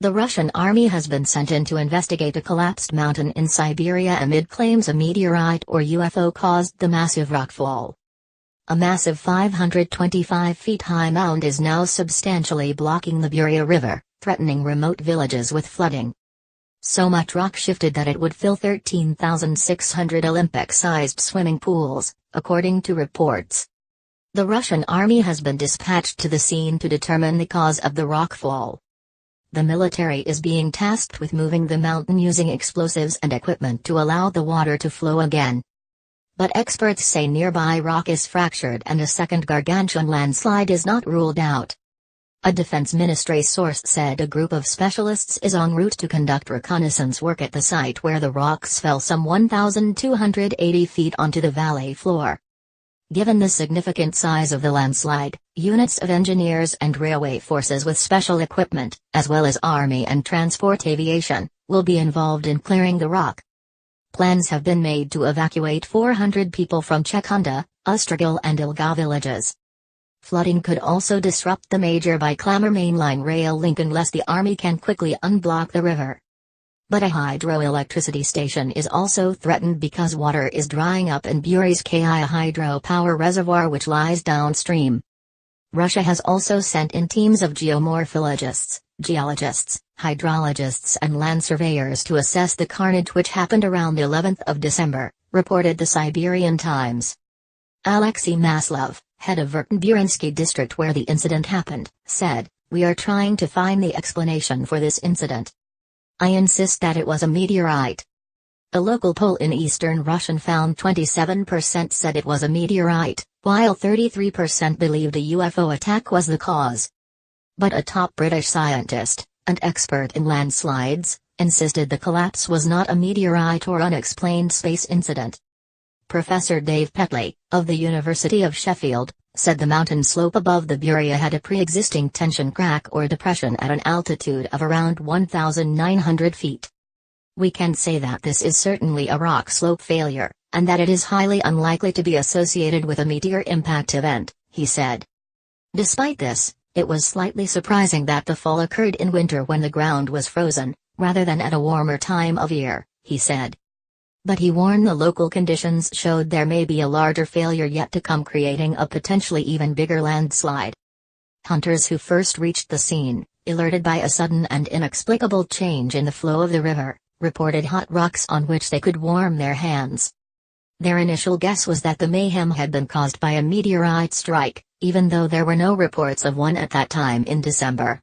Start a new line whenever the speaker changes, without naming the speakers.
The Russian army has been sent in to investigate a collapsed mountain in Siberia amid claims a meteorite or UFO caused the massive rockfall. A massive 525 feet high mound is now substantially blocking the Bureya River, threatening remote villages with flooding. So much rock shifted that it would fill 13,600 Olympic-sized swimming pools, according to reports. The Russian army has been dispatched to the scene to determine the cause of the rockfall. The military is being tasked with moving the mountain using explosives and equipment to allow the water to flow again. But experts say nearby rock is fractured and a second gargantuan landslide is not ruled out. A Defense Ministry source said a group of specialists is en route to conduct reconnaissance work at the site where the rocks fell some 1,280 feet onto the valley floor. Given the significant size of the landslide, units of engineers and railway forces with special equipment, as well as army and transport aviation, will be involved in clearing the rock. Plans have been made to evacuate 400 people from Chekonda, Ustragil and Ilga villages. Flooding could also disrupt the major Byklammer mainline rail link unless the army can quickly unblock the river. But a hydroelectricity station is also threatened because water is drying up in Bureya's Kaya hydropower reservoir which lies downstream. Russia has also sent in teams of geomorphologists, geologists, hydrologists and land surveyors to assess the carnage which happened around the 11th of December, reported the Siberian Times. Alexei Maslov, head of Verkhneburinsky district where the incident happened, said, "We are trying to find the explanation for this incident. I insist that it was a meteorite." A local poll in eastern Russian found 27% said it was a meteorite, while 33% believed a UFO attack was the cause. But a top British scientist, and expert in landslides, insisted the collapse was not a meteorite or unexplained space incident. Professor Dave Petley, of the University of Sheffield, said the mountain slope above the Bureya had a pre-existing tension crack or depression at an altitude of around 1,900 feet. "We can say that this is certainly a rock slope failure, and that it is highly unlikely to be associated with a meteor impact event," he said. Despite this, it was slightly surprising that the fall occurred in winter when the ground was frozen, rather than at a warmer time of year, he said. But he warned the local conditions showed there may be a larger failure yet to come, creating a potentially even bigger landslide. Hunters who first reached the scene, alerted by a sudden and inexplicable change in the flow of the river, reported hot rocks on which they could warm their hands. Their initial guess was that the mayhem had been caused by a meteorite strike, even though there were no reports of one at that time in December.